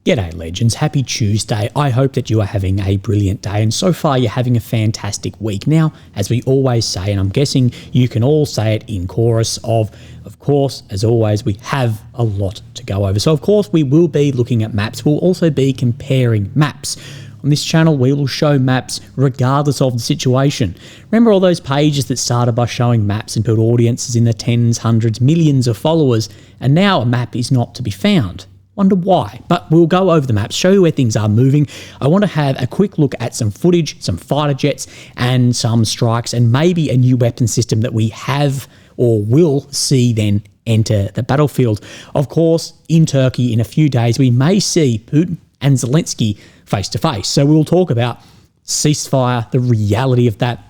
G'day legends, happy Tuesday. I hope that you are having a brilliant day and so far you're having a fantastic week. Now, as we always say, and I'm guessing you can all say it in chorus of course, as always, we have a lot to go over. So of course we will be looking at maps, we'll also be comparing maps. On this channel, we will show maps regardless of the situation. Remember all those pages that started by showing maps and built audiences in the tens, hundreds, millions of followers, and now a map is not to be found? Wonder why, but we'll go over the maps, show you where things are moving. I want to have a quick look at some footage, some fighter jets and some strikes and maybe a new weapon system that we have or will see then enter the battlefield. Of course, in Turkey in a few days, we may see Putin and Zelensky face to face. So we'll talk about ceasefire, the reality of that,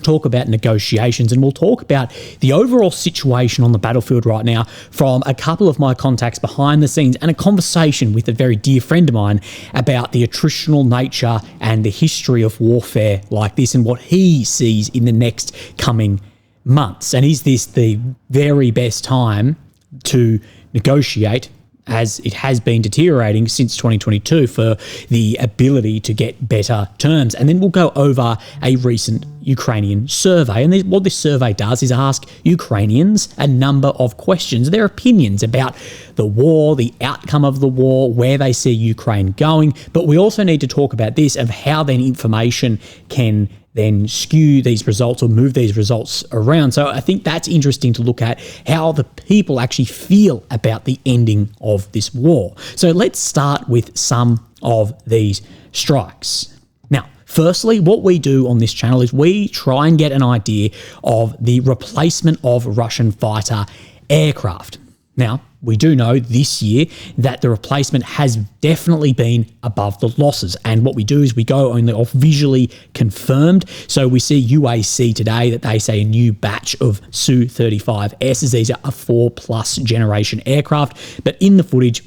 talk about negotiations, and we'll talk about the overall situation on the battlefield right now from a couple of my contacts behind the scenes and a conversation with a very dear friend of mine about the attritional nature and the history of warfare like this and what he sees in the next coming months. And is this the very best time to negotiate, as it has been deteriorating since 2022, for the ability to get better terms? And then we'll go over a recent Ukrainian survey. And what this survey does is ask Ukrainians a number of questions, their opinions about the war, the outcome of the war, where they see Ukraine going. But we also need to talk about this, of how then information can then skew these results or move these results around. So I think that's interesting to look at, how the people actually feel about the ending of this war. So let's start with some of these strikes. Now, firstly, what we do on this channel is we try and get an idea of the replacement of Russian fighter aircraft. Now, we do know this year that the replacement has definitely been above the losses. And what we do is we go only off visually confirmed. So we see UAC today that they say a new batch of Su-35Ss. These are a 4+ generation aircraft. But in the footage,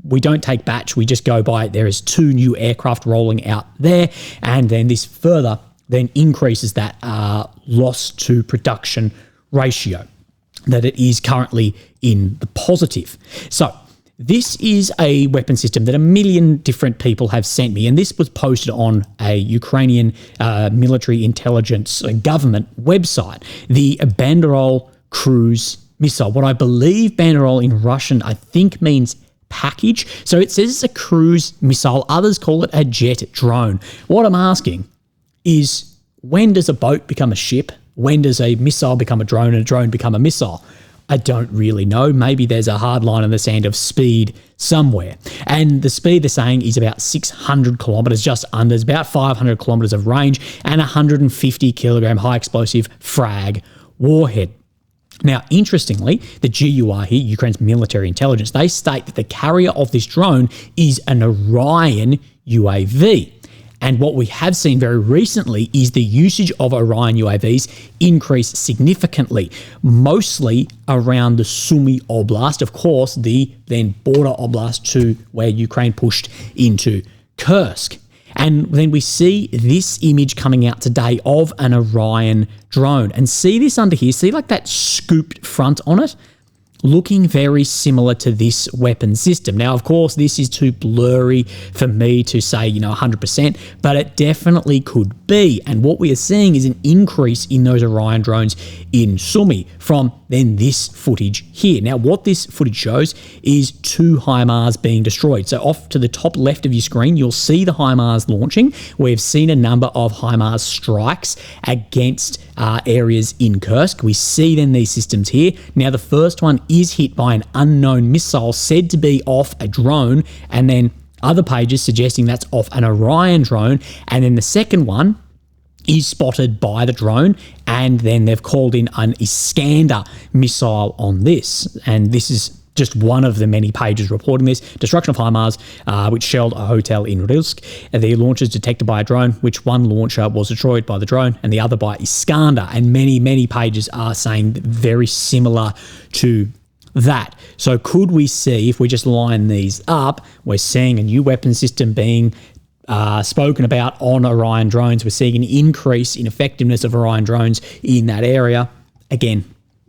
we don't take batch, we just go by there is 2 new aircraft rolling out there. And then this further then increases that loss to production ratio, that it is currently in the positive. So this is a weapon system that a million different people have sent me, and this was posted on a Ukrainian military intelligence government website, the Banderol cruise missile. What I believe Banderol in Russian, I think, means package. So it says it's a cruise missile. Others call it a jet drone. What I'm asking is, when does a boat become a ship? When does a missile become a drone and a drone become a missile? I don't really know. Maybe there's a hard line in the sand of speed somewhere. And the speed they're saying is about 600 kilometers, just under. It's about 500 kilometers of range and 150 kilogram high explosive frag warhead. Now, interestingly, the GUR here, Ukraine's military intelligence, they state that the carrier of this drone is an Orion UAV. And what we have seen very recently is the usage of Orion UAVs increase significantly, mostly around the Sumy Oblast, of course, the then border oblast to where Ukraine pushed into Kursk. And then we see this image coming out today of an Orion drone. And see this under here, see like that scooped front on it? Looking very similar to this weapon system. Now, of course, this is too blurry for me to say, 100%, but it definitely could be. And what we are seeing is an increase in those Orion drones in Sumy from then this footage here. Now, what this footage shows is 2 HIMARS being destroyed. So off to the top left of your screen, you'll see the HIMARS launching. We've seen a number of HIMARS strikes against areas in Kursk. We see then these systems here. Now, the first one is hit by an unknown missile said to be off a drone, and then other pages suggesting that's off an Orion drone. And then the second one is spotted by the drone, and then they've called in an Iskander missile on this. And this is just one of the many pages reporting this. Destruction of HIMARS, which shelled a hotel in Rilsk. The launches detected by a drone, which one launcher was destroyed by the drone and the other by Iskander. And many, many pages are saying very similar to that. So could we see, if we just line these up, we're seeing a new weapon system being spoken about on Orion drones. We're seeing an increase in effectiveness of Orion drones in that area. Again,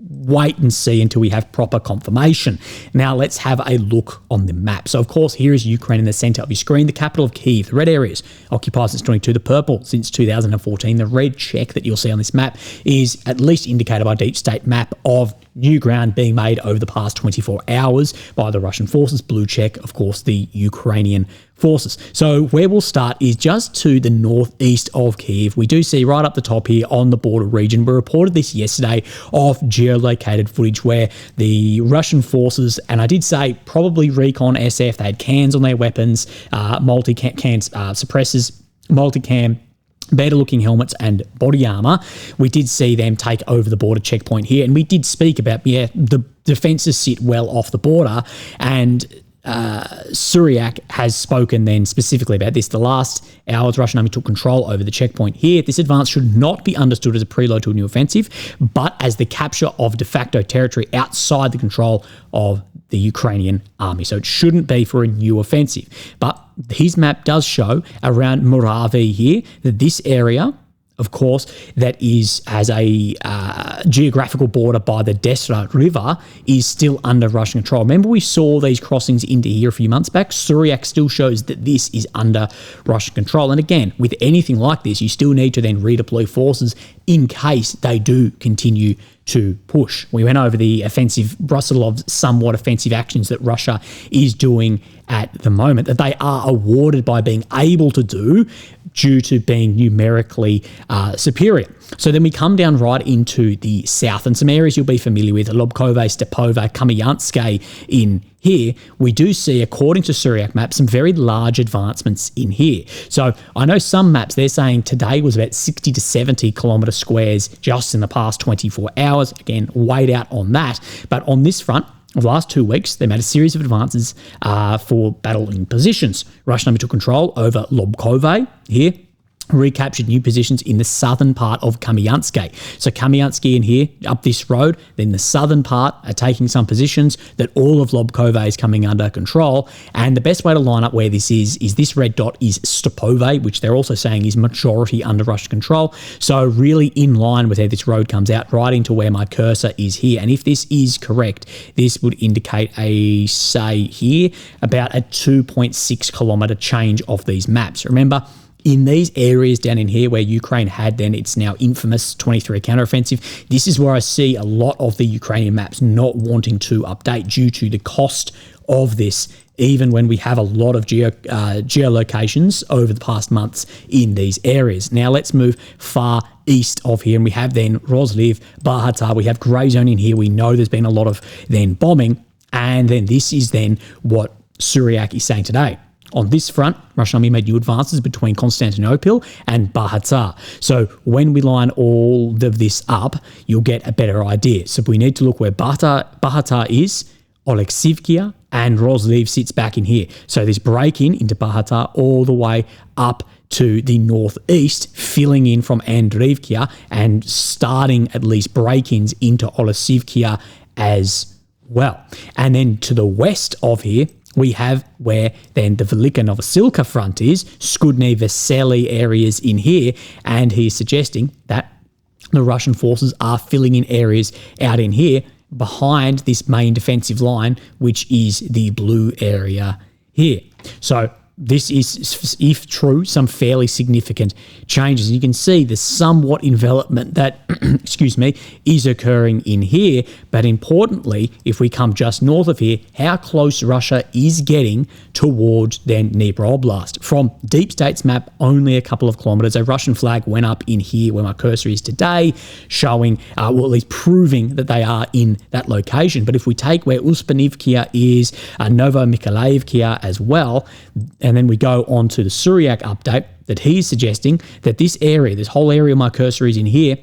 wait and see until we have proper confirmation. Now let's have a look on the map. So of course, here is Ukraine in the center of your screen, the capital of Kyiv. The red areas occupied since 22, the purple since 2014. The red check that you'll see on this map is at least indicated by a deep state map of new ground being made over the past 24 hours by the Russian forces. Blue check, of course, the Ukrainian forces. So where we'll start is just to the northeast of Kyiv. We do see right up the top here on the border region. We reported this yesterday of geolocated footage where the Russian forces, and I did say probably recon SF, they had cans on their weapons, multi-cam suppressors, multicam, better looking helmets and body armor. We did see them take over the border checkpoint here, and we did speak about, the defenses sit well off the border, and Suryak has spoken then specifically about this. The last hours, Russian army took control over the checkpoint here. This advance should not be understood as a preload to a new offensive, but as the capture of de facto territory outside the control of the Ukrainian army. So it shouldn't be for a new offensive. But his map does show around Muravi here that this area, of course, that has a geographical border by the Desra River, is still under Russian control. Remember, we saw these crossings into here a few months back. Suryak still shows that this is under Russian control. And again, with anything like this, you still need to then redeploy forces in case they do continue to push. We went over the offensive, Brusilov somewhat offensive actions that Russia is doing at the moment, that they are awarded by being able to do due to being numerically superior. So then we come down right into the south, and some areas you'll be familiar with, Lobkove, Stepove, Kamyanske in here. We do see, according to Suryak map, some very large advancements in here. So I know some maps, they're saying today was about 60 to 70 kilometre squares just in the past 24 hours. Again, weighed out on that. But on this front, of the last 2 weeks, they made a series of advances for battling positions. Russian army took control over Lobkove here, recaptured new positions in the southern part of Kamyanske. So Kamyanske in here, up this road, then the southern part are taking some positions that all of Lobkove is coming under control. And the best way to line up where this is this red dot is Stepove, which they're also saying is majority under Russian control. So really in line with how this road comes out, right into where my cursor is here. And if this is correct, this would indicate say here, about a 2.6 kilometre change of these maps. Remember, in these areas down in here where Ukraine had then its now infamous 23 counteroffensive, this is where I see a lot of the Ukrainian maps not wanting to update due to the cost of this, even when we have a lot of geolocations over the past months in these areas. Now let's move far east of here, and we have then Rozliv, Bahatar, we have grey zone in here. We know there's been a lot of then bombing, and then this is then what Suryak is saying today. On this front, Russian army made new advances between Constantinople and Bahatar. So when we line all of this up, you'll get a better idea. So we need to look where Bahatar is, Oleksivkia, and Rozliv sits back in here. So this break-in into Bahatar all the way up to the northeast, filling in from Andriivkia and starting at least break-ins into Oleksivkia as well. And then to the west of here, we have where then the Velika Novosilka front is, Skudny, Vesely areas in here, and he's suggesting that the Russian forces are filling in areas out in here behind this main defensive line, which is the blue area here. So this is, if true, some fairly significant changes. You can see the somewhat envelopment that, excuse me, is occurring in here. But importantly, if we come just north of here, how close Russia is getting towards then Dnipro Oblast. From Deep State's map, only a couple of kilometers. A Russian flag went up in here where my cursor is today, showing, well, at least proving that they are in that location. But if we take where Uspanivkia is, Novomykhailovkia as well, and then we go on to the Suryak update that he's suggesting that this area, this whole area my cursor is in here,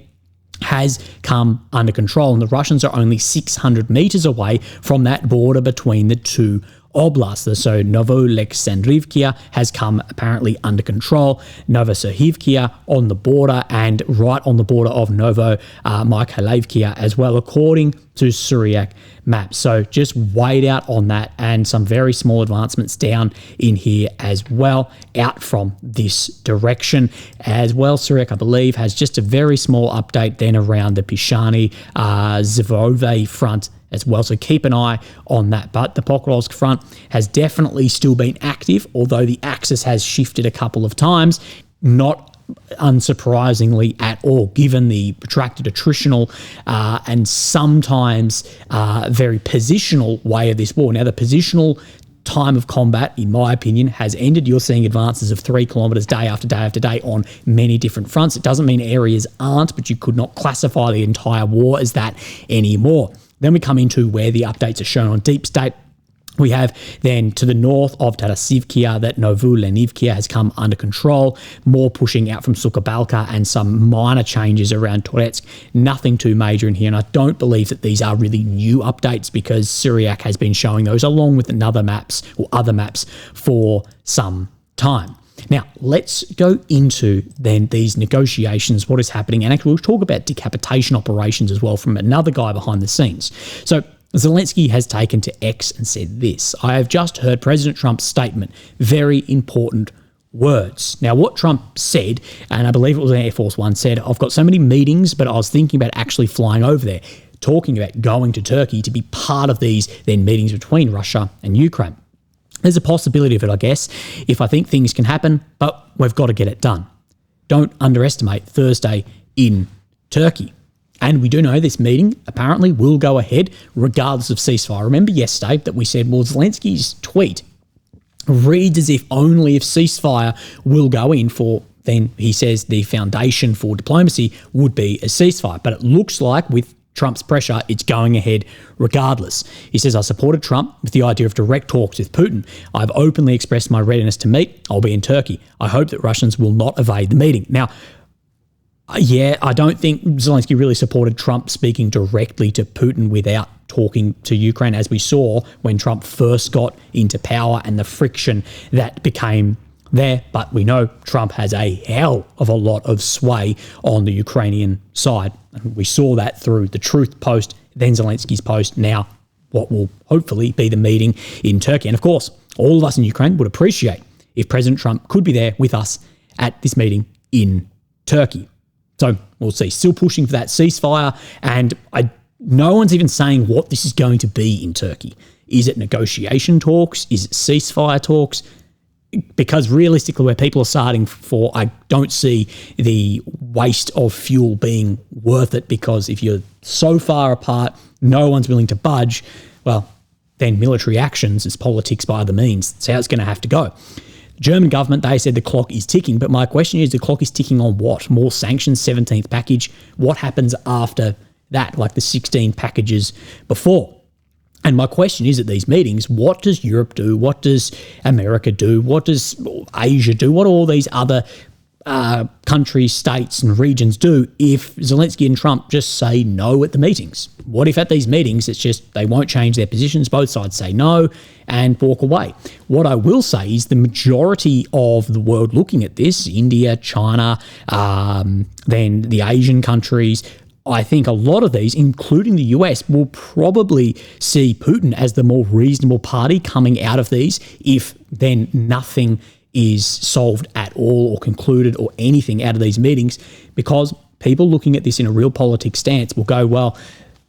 has come under control, and the Russians are only 600 meters away from that border between the two Oblast. So Novoalexandrivka has come apparently under control. Novoserhivka on the border, and right on the border of Mykolaiv as well, according to Syriac maps. So just wait out on that, and some very small advancements down in here as well, out from this direction as well. Syriac, I believe, has just a very small update then around the Pishani Zvorove front as well. So keep an eye on that. But the Pokrovsk front has definitely still been active, although the axis has shifted a couple of times, not unsurprisingly at all, given the protracted attritional and sometimes very positional way of this war. Now, the positional time of combat, in my opinion, has ended. You're seeing advances of 3 kilometres day after day after day on many different fronts. It doesn't mean areas aren't, but you could not classify the entire war as that anymore. Then we come into where the updates are shown on Deep State. We have then to the north of Tarasivkia that Novolenivkia has come under control, more pushing out from Sukabalka, and some minor changes around Toretsk. Nothing too major in here, and I don't believe that these are really new updates because Syriac has been showing those along with other maps for some time. Now, let's go into then these negotiations, what is happening, and actually we'll talk about decapitation operations as well from another guy behind the scenes. So Zelensky has taken to X and said this: I have just heard President Trump's statement, very important words. Now, what Trump said, and I believe it was Air Force One, said, I've got so many meetings, but I was thinking about actually flying over there, talking about going to Turkey to be part of these then meetings between Russia and Ukraine. There's a possibility of it, I guess, if I think things can happen, but we've got to get it done. Don't underestimate Thursday in Turkey. And we do know this meeting apparently will go ahead regardless of ceasefire. Remember yesterday that we said, well, Zelensky's tweet reads as if only if ceasefire will go in for, then he says the foundation for diplomacy would be a ceasefire. But it looks like with Trump's pressure, it's going ahead regardless. He says, I supported Trump with the idea of direct talks with Putin. I've openly expressed my readiness to meet. I'll be in Turkey. I hope that Russians will not evade the meeting. Now, yeah, I don't think Zelensky really supported Trump speaking directly to Putin without talking to Ukraine, as we saw when Trump first got into power and the friction that became there. But we know Trump has a hell of a lot of sway on the Ukrainian side. And we saw that through the Truth post, then Zelensky's post, now what will hopefully be the meeting in Turkey. And of course, all of us in Ukraine would appreciate if President Trump could be there with us at this meeting in Turkey. So we'll see. Still pushing for that ceasefire, and no one's even saying what this is going to be in Turkey. Is it negotiation talks? Is it ceasefire talks? Because realistically, where people are starting for, I don't see the waste of fuel being worth it, because if you're so far apart, no one's willing to budge, well, then military actions is politics by other means. That's how it's going to have to go. German government, they said the clock is ticking, but my question is, the clock is ticking on what? More sanctions, 17th package? What happens after that, like the 16 packages before? And my question is, at these meetings, what does Europe do? What does America do? What does Asia do? What do all these other countries, states and regions do if Zelensky and Trump just say no at the meetings? What if at these meetings it's just they won't change their positions, both sides say no and walk away? What I will say is the majority of the world looking at this, India, China, then the Asian countries, I think a lot of these, including the US, will probably see Putin as the more reasonable party coming out of these if then nothing is solved at all or concluded or anything out of these meetings, because people looking at this in a real politics stance will go, well,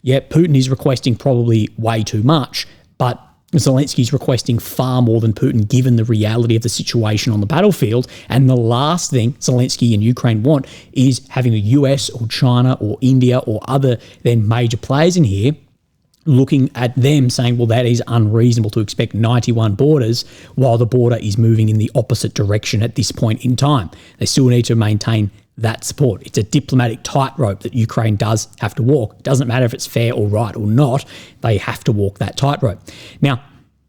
yeah, Putin is requesting probably way too much, but Zelensky's requesting far more than Putin given the reality of the situation on the battlefield. And the last thing Zelensky and Ukraine want is having the US or China or India or other then major players in here looking at them saying, well, that is unreasonable to expect 91 borders while the border is moving in the opposite direction at this point in time. They still need to maintain that support. It's a diplomatic tightrope that Ukraine does have to walk. It doesn't matter if it's fair or right or not, they have to walk that tightrope. Now,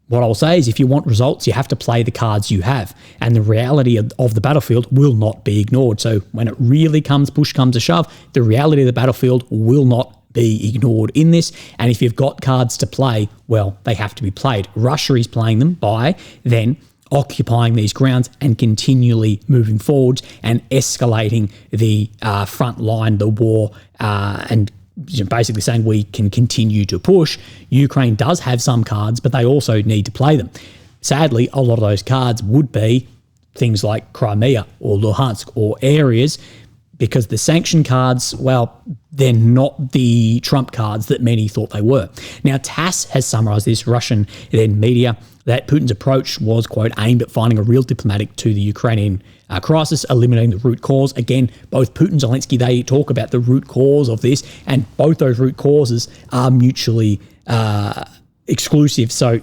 what I'll say is if you want results, you have to play the cards you have, and the reality of the battlefield will not be ignored. So when it really comes, push comes to shove, the reality of the battlefield will not be ignored in this. And if you've got cards to play, well, they have to be played. Russia is playing them by then occupying these grounds and continually moving forwards and escalating the front line, the war, and basically saying we can continue to push. Ukraine does have some cards, but they also need to play them. Sadly, a lot of those cards would be things like Crimea or Luhansk or areas, because the sanction cards, well, they're not the trump cards that many thought they were. Now, TASS has summarised this, Russian media, that Putin's approach was, quote, aimed at finding a real diplomatic to the Ukrainian crisis, eliminating the root cause. Again, both Putin and Zelensky, they talk about the root cause of this, and both those root causes are mutually exclusive. So,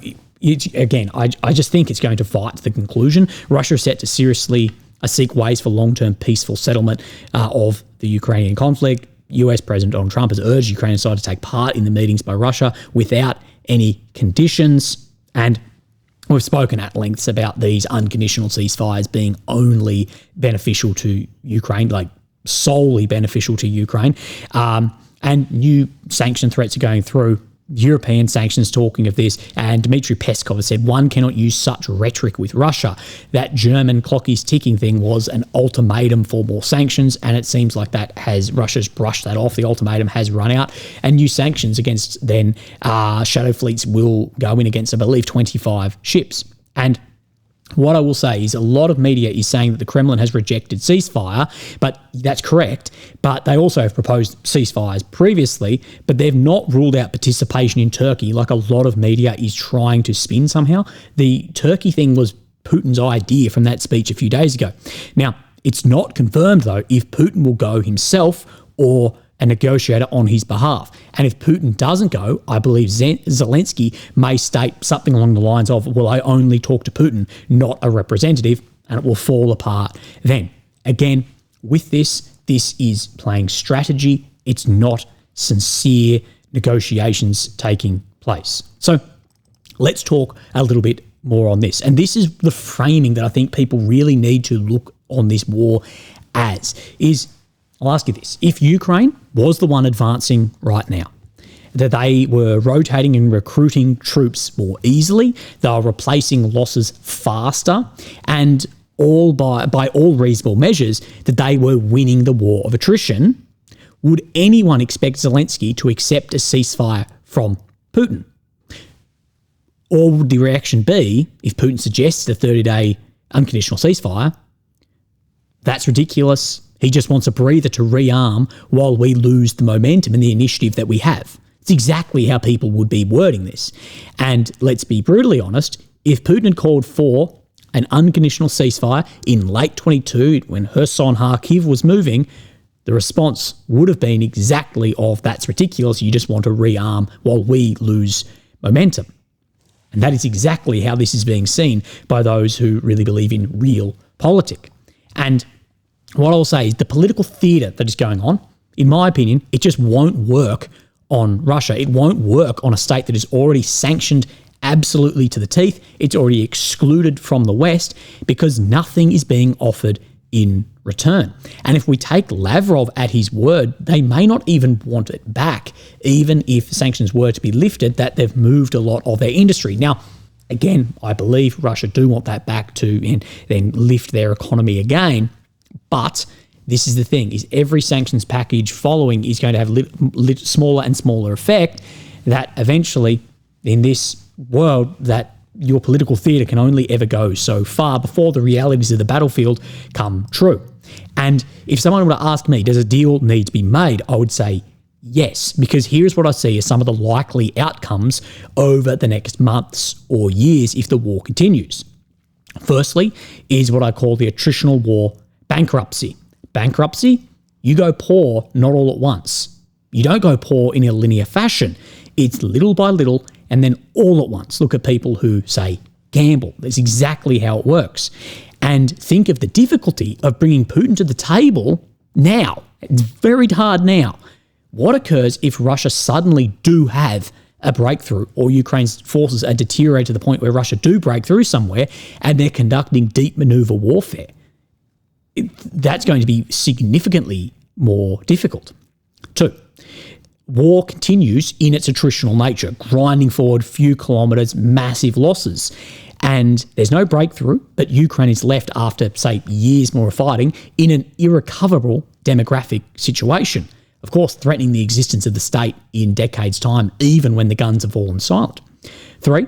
again, I just think it's going to fight to the conclusion. Russia is set to seriously seek ways for long-term peaceful settlement of the Ukrainian conflict. US President Donald Trump has urged Ukrainian side to take part in the meetings by Russia without any conditions. And we've spoken at length about these unconditional ceasefires being only beneficial to Ukraine, like solely beneficial to Ukraine. And new sanction threats are going through. European sanctions talking of this, and Dmitry Peskov has said one cannot use such rhetoric with Russia. That German clock is ticking thing was an ultimatum for more sanctions, and it seems like Russia's brushed that off. The ultimatum has run out, and new sanctions against then shadow fleets will go in against, I believe, 25 ships. And what I will say is a lot of media is saying that the Kremlin has rejected ceasefire, but that's correct. But they also have proposed ceasefires previously, but they've not ruled out participation in Turkey like a lot of media is trying to spin somehow. The Turkey thing was Putin's idea from that speech a few days ago. Now, it's not confirmed, though, if Putin will go himself or a negotiator on his behalf. And if Putin doesn't go, I believe Zelensky may state something along the lines of, well, I only talk to Putin, not a representative, and it will fall apart then. Again, with this is playing strategy. It's not sincere negotiations taking place. So let's talk a little bit more on this. And this is the framing that I think people really need to look on this war as, is I'll ask you this. If Ukraine was the one advancing right now, that they were rotating and recruiting troops more easily, they were replacing losses faster, and all by all reasonable measures, that they were winning the war of attrition, would anyone expect Zelensky to accept a ceasefire from Putin? Or would the reaction be, if Putin suggests a 30-day unconditional ceasefire, that's ridiculous, he just wants a breather to rearm while we lose the momentum and the initiative that we have. It's exactly how people would be wording this. And let's be brutally honest, if Putin had called for an unconditional ceasefire in late 22, when Kherson, Kharkiv was moving, the response would have been exactly of, that's ridiculous, you just want to rearm while we lose momentum. And that is exactly how this is being seen by those who really believe in real politics. And what I'll say is the political theatre that is going on, in my opinion, it just won't work on Russia. It won't work on a state that is already sanctioned absolutely to the teeth. It's already excluded from the West because nothing is being offered in return. And if we take Lavrov at his word, they may not even want it back, even if sanctions were to be lifted, that they've moved a lot of their industry. Now, again, I believe Russia do want that back to and then lift their economy again. But this is the thing, is every sanctions package following is going to have smaller and smaller effect, that eventually in this world that your political theatre can only ever go so far before the realities of the battlefield come true. And if someone were to ask me, does a deal need to be made? I would say yes, because here's what I see as some of the likely outcomes over the next months or years if the war continues. Firstly is what I call the attritional war bankruptcy. Bankruptcy, you go poor not all at once. You don't go poor in a linear fashion. It's little by little and then all at once. Look at people who, say, gamble. That's exactly how it works. And think of the difficulty of bringing Putin to the table now. It's very hard now. What occurs if Russia suddenly do have a breakthrough, or Ukraine's forces are deteriorated to the point where Russia do break through somewhere and they're conducting deep maneuver warfare? That's going to be significantly more difficult. 2, war continues in its attritional nature, grinding forward few kilometres, massive losses. And there's no breakthrough, but Ukraine is left after, say, years more of fighting in an irrecoverable demographic situation, of course, threatening the existence of the state in decades' time, even when the guns have fallen silent. 3,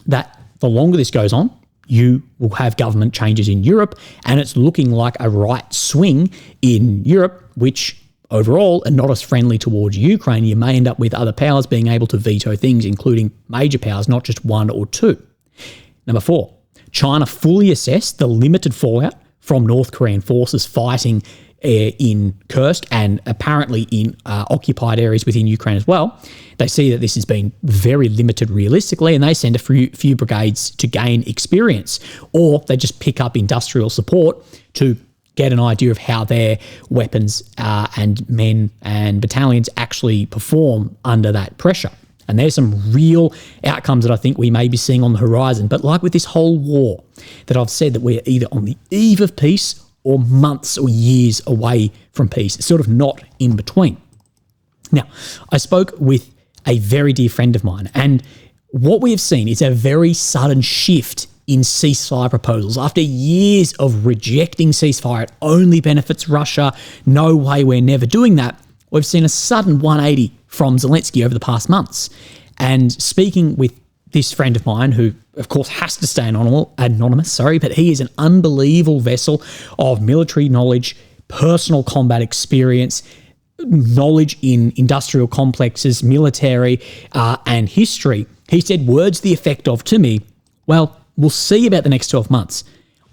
that the longer this goes on, you will have government changes in Europe, and it's looking like a right swing in Europe, which overall are not as friendly towards Ukraine. You may end up with other powers being able to veto things, including major powers, not just 1 or 2. Number 4, China fully assessed the limited fallout from North Korean forces fighting in Kursk and apparently in occupied areas within Ukraine as well. They see that this has been very limited realistically, and they send a few brigades to gain experience, or they just pick up industrial support to get an idea of how their weapons and men and battalions actually perform under that pressure. And there's some real outcomes that I think we may be seeing on the horizon. But like with this whole war that I've said, that we're either on the eve of peace or months or years away from peace. It's sort of not in between. Now, I spoke with a very dear friend of mine, and what we have seen is a very sudden shift in ceasefire proposals. After years of rejecting ceasefire, it only benefits Russia, no way, we're never doing that, we've seen a sudden 180 from Zelensky over the past months. And speaking with this friend of mine, who of course has to stay anonymous, but he is an unbelievable vessel of military knowledge, personal combat experience, knowledge in industrial complexes, military, and history. He said words to the effect of, to me, well, we'll see about the next 12 months.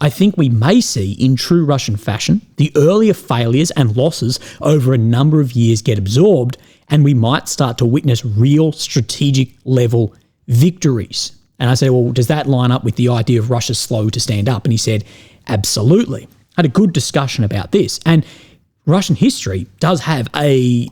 I think we may see, in true Russian fashion, the earlier failures and losses over a number of years get absorbed, and we might start to witness real strategic level victories. And I said, well, does that line up with the idea of Russia slow to stand up? And he said, absolutely. Had a good discussion about this. And Russian history does have a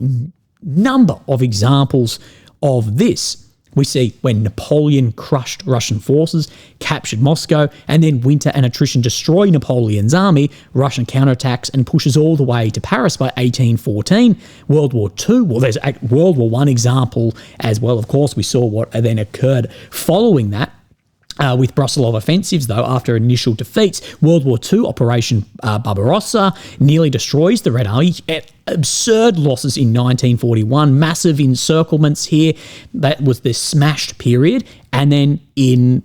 number of examples of this. We see when Napoleon crushed Russian forces, captured Moscow, and then winter and attrition destroy Napoleon's army, Russian counterattacks and pushes all the way to Paris by 1814. World War II, well, there's a World War I example as well. Of course, we saw what then occurred following that. With Brusilov offensives, though, after initial defeats. World War II, Operation Barbarossa, nearly destroys the Red Army. Absurd losses in 1941, massive encirclements here. That was the smashed period. And then in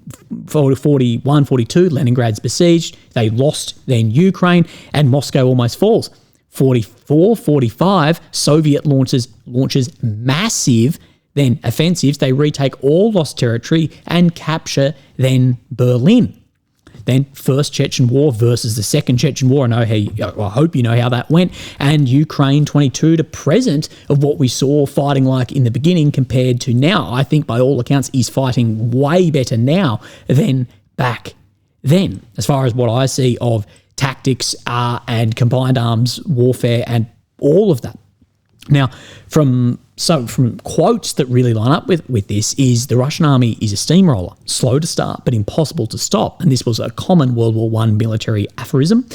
41, 42, Leningrad's besieged. They lost then Ukraine, and Moscow almost falls. 44, 45, Soviet launches massive then offensives. They retake all lost territory and capture then Berlin. Then First Chechen War versus the Second Chechen War. I hope you know how that went. And Ukraine 22 to present of what we saw fighting like in the beginning compared to now. I think by all accounts is fighting way better now than back then, as far as what I see of tactics and combined arms warfare and all of that. Now, from quotes that really line up with this is the Russian army is a steamroller, slow to start but impossible to stop. And this was a common World War I military aphorism.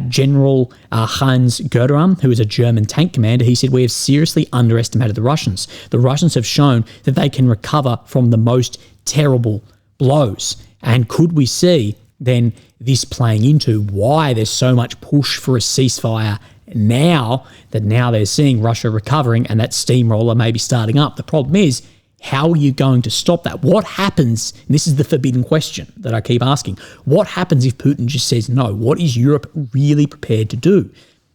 General Heinz Guderian, who is a German tank commander, he said, we have seriously underestimated the Russians. The Russians have shown that they can recover from the most terrible blows. And could we see then this playing into why there's so much push for a ceasefire now they're seeing Russia recovering and that steamroller may be starting up? The problem is, how are you going to stop that? What happens, and this is the forbidden question that I keep asking, what happens if Putin just says no? What is Europe really prepared to do?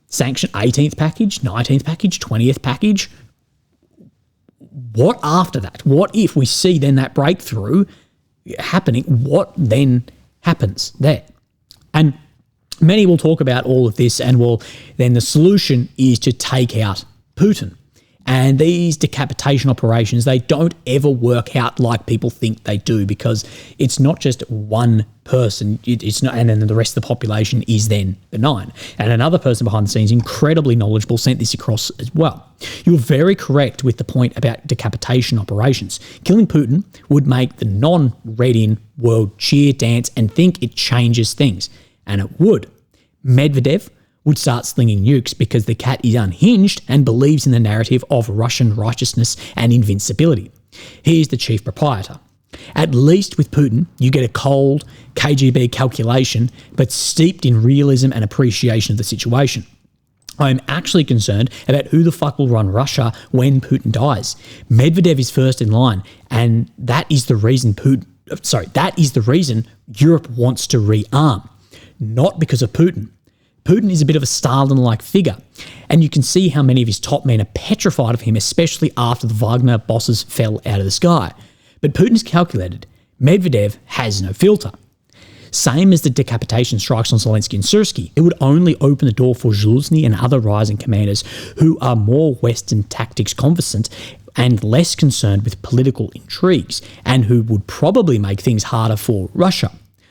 Sanction 18th package, 19th package, 20th package? What after that? What if we see then that breakthrough happening? What then happens there? And many will talk about all of this and then the solution is to take out Putin. And these decapitation operations, they don't ever work out like people think they do, because it's not just one person, it's not, and then the rest of the population is then benign. And another person behind the scenes, incredibly knowledgeable, sent this across as well. You're very correct with the point about decapitation operations. Killing Putin would make the non-read-in world cheer, dance, and think it changes things. And it would. Medvedev would start slinging nukes because the cat is unhinged and believes in the narrative of Russian righteousness and invincibility. Here's the chief proprietor. At least with Putin, you get a cold KGB calculation, but steeped in realism and appreciation of the situation. I'm actually concerned about who the fuck will run Russia when Putin dies. Medvedev is first in line, and that is the reason Europe wants to rearm, not because of Putin. Putin is a bit of a Stalin-like figure, and you can see how many of his top men are petrified of him, especially after the Wagner bosses fell out of the sky. But Putin's calculated. Medvedev has no filter. Same as the decapitation strikes on Zelensky and Syrskyi, it would only open the door for Zaluzhny and other rising commanders who are more Western tactics conversant and less concerned with political intrigues, and who would probably make things harder for Russia.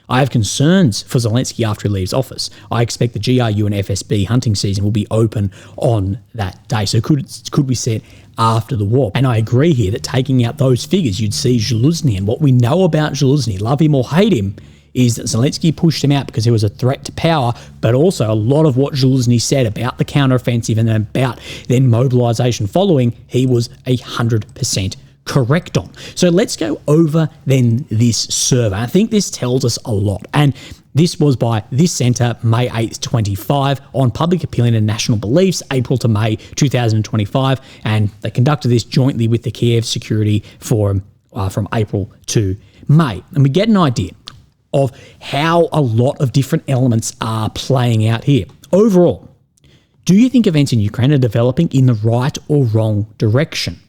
I have concerns for Zelensky after he leaves office. I expect the GRU and FSB hunting season will be open on that day. So could we see it after the war? And I agree here that taking out those figures, you'd see Zaluzhny. And what we know about Zaluzhny, love him or hate him, is that Zelensky pushed him out because he was a threat to power, but also a lot of what Zaluzhny said about the counteroffensive and about then mobilisation following, he was 100% correct on. So let's go over then this survey. I think this tells us a lot. And this was by this centre, May 8th, 25, on public opinion and national beliefs, April to May 2025. And they conducted this jointly with the Kiev Security Forum from April to May. And we get an idea of how a lot of different elements are playing out here. Overall, do you think events in Ukraine are developing in the right or wrong direction?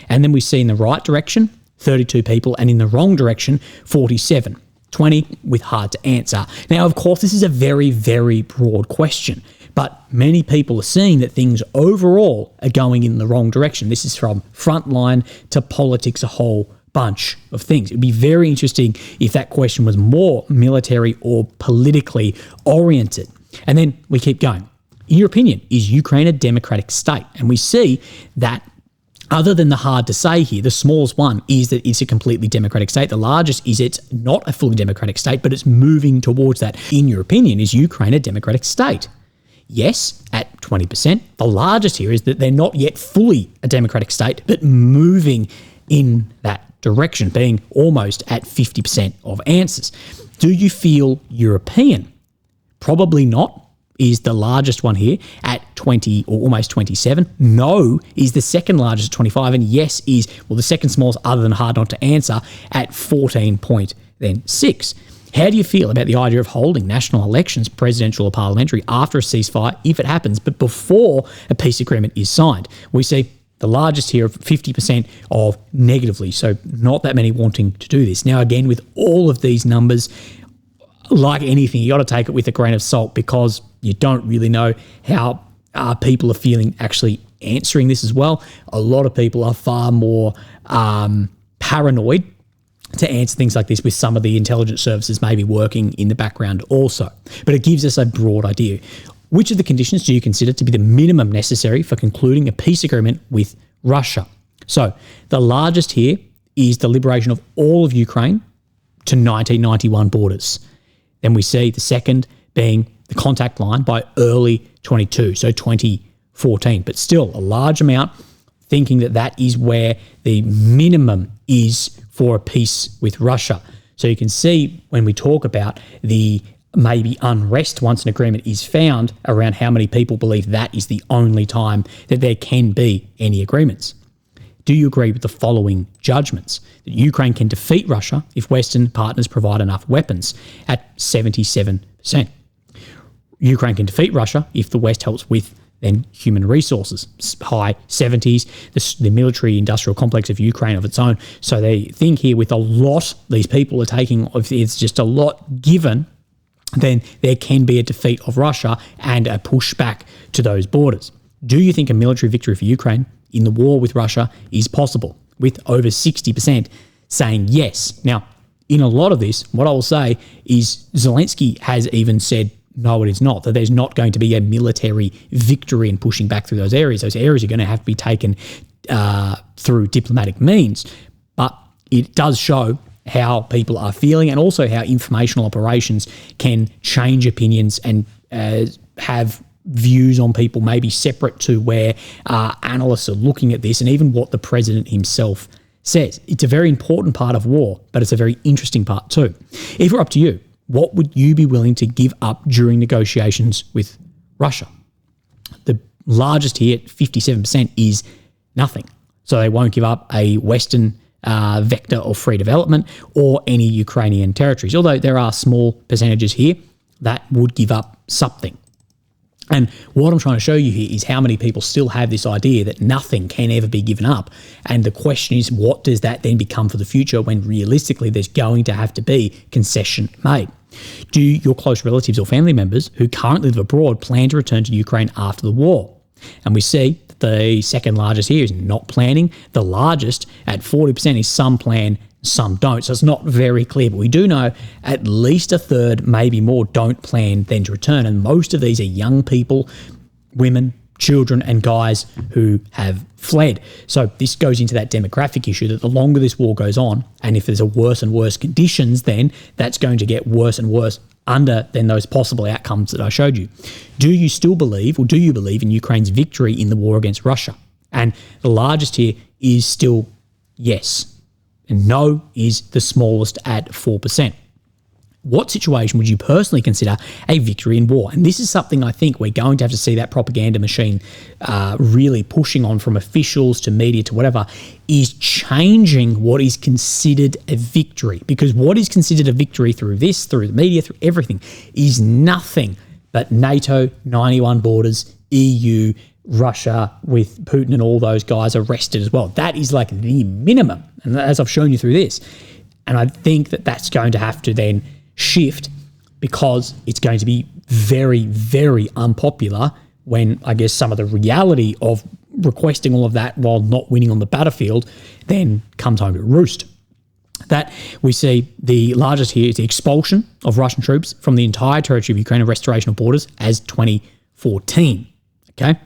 And then we see in the right direction, 32 people, and in the wrong direction, 47. 20 with hard to answer. Now, of course, this is a very, very broad question, but many people are seeing that things overall are going in the wrong direction. This is from frontline to politics, a whole bunch of things. It'd be very interesting if that question was more military or politically oriented. And then we keep going. In your opinion, is Ukraine a democratic state? And we see that other than the hard to say here, the smallest one is that it's a completely democratic state. The largest is it's not a fully democratic state, but it's moving towards that. In your opinion, is Ukraine a democratic state? Yes, at 20%. The largest here is that they're not yet fully a democratic state, but moving in that direction, being almost at 50% of answers. Do you feel European? Probably not. Is the largest one here at 20 or almost 27. No is the second largest at 25, and yes is, well, the second smallest other than hard not to answer at 14.6. How do you feel about the idea of holding national elections, presidential or parliamentary, after a ceasefire, if it happens, but before a peace agreement is signed? We see the largest here of 50% of negatively, so not that many wanting to do this. Now, again, with all of these numbers, like anything, you got to take it with a grain of salt because you don't really know how people are feeling actually answering this as well. A lot of people are far more paranoid to answer things like this, with some of the intelligence services maybe working in the background also. But it gives us a broad idea. Which of the conditions do you consider to be the minimum necessary for concluding a peace agreement with Russia? So the largest here is the liberation of all of Ukraine to 1991 borders. Then we see the second being the contact line by early 22, so 2014. But still a large amount thinking that that is where the minimum is for a peace with Russia. So you can see when we talk about the maybe unrest once an agreement is found around how many people believe that is the only time that there can be any agreements. Do you agree with the following judgments? That Ukraine can defeat Russia if Western partners provide enough weapons at 77%. Ukraine can defeat Russia if the West helps with then human resources, high 70s, the military industrial complex of Ukraine of its own. So they think here with a lot, these people are taking, if it's just a lot given, then there can be a defeat of Russia and a pushback to those borders. Do you think a military victory for Ukraine in the war with Russia is possible? With over 60% saying yes. Now, in a lot of this, what I will say is Zelensky has even said, no, it is not, that there's not going to be a military victory in pushing back through those areas. Those areas are going to have to be taken through diplomatic means. But it does show how people are feeling and also how informational operations can change opinions and have views on people may be separate to where analysts are looking at this and even what the president himself says. It's a very important part of war, but it's a very interesting part too. If we're up to you, what would you be willing to give up during negotiations with Russia? The largest here at 57% is nothing. So they won't give up a Western vector of free development or any Ukrainian territories, although there are small percentages here that would give up something. And what I'm trying to show you here is how many people still have this idea that nothing can ever be given up. And the question is, what does that then become for the future when realistically there's going to have to be concession made? Do your close relatives or family members who currently live abroad plan to return to Ukraine after the war? And we see that the second largest here is not planning. The largest at 40% is some plan, some don't. So it's not very clear, but we do know at least a third, maybe more, don't plan then to return. And most of these are young people, women, children, and guys who have fled. So this goes into that demographic issue that the longer this war goes on, and if there's a worse and worse conditions, then that's going to get worse and worse under than those possible outcomes that I showed you. Do you still believe, or do you believe in Ukraine's victory in the war against Russia? And the largest here is still yes. And no is the smallest at 4%. What situation would you personally consider a victory in war? And this is something I think we're going to have to see that propaganda machine really pushing on, from officials to media to whatever, is changing what is considered a victory. Because what is considered a victory through this, through the media, through everything, is nothing but NATO, 91 borders, EU, Russia with Putin and all those guys arrested as well. That is like the minimum. And as I've shown you through this, and I think that that's going to have to then shift, because it's going to be very, very unpopular when I guess some of the reality of requesting all of that while not winning on the battlefield then comes home to roost. That we see the largest here is the expulsion of Russian troops from the entire territory of Ukraine and restoration of borders as 2014. Okay?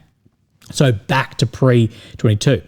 So back to pre-22.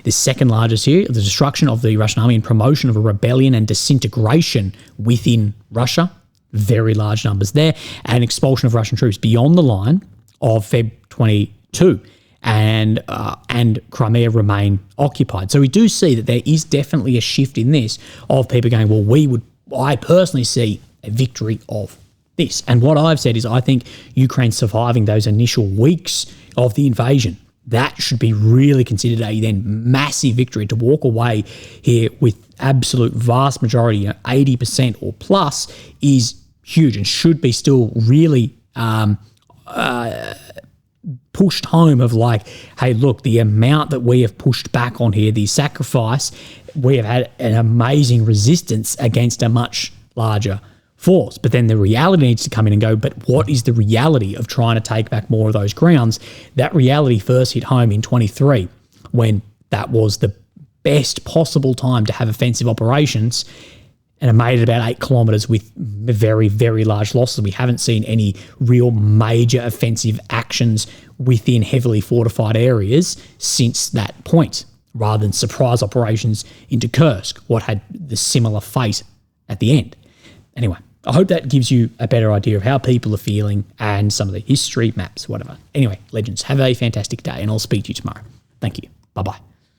The second largest here, the destruction of the Russian army and promotion of a rebellion and disintegration within Russia. Very large numbers there. And expulsion of Russian troops beyond the line of Feb 22. And Crimea remain occupied. So we do see that there is definitely a shift in this of people going, well, I personally see a victory of this. And what I've said is I think Ukraine surviving those initial weeks of the invasion, that should be really considered a then massive victory. To walk away here with absolute vast majority, 80% or plus, is huge and should be still really pushed home of like, hey, look, the amount that we have pushed back on here, the sacrifice, we have had an amazing resistance against a much larger force. But then the reality needs to come in and go, but what is the reality of trying to take back more of those grounds? That reality first hit home in 23, when that was the best possible time to have offensive operations, and it made it about 8 kilometres with very, very large losses. We haven't seen any real major offensive actions within heavily fortified areas since that point, rather than surprise operations into Kursk, what had the similar fate at the end. Anyway, I hope that gives you a better idea of how people are feeling and some of the history, maps, whatever. Anyway, legends, have a fantastic day, and I'll speak to you tomorrow. Thank you. Bye-bye.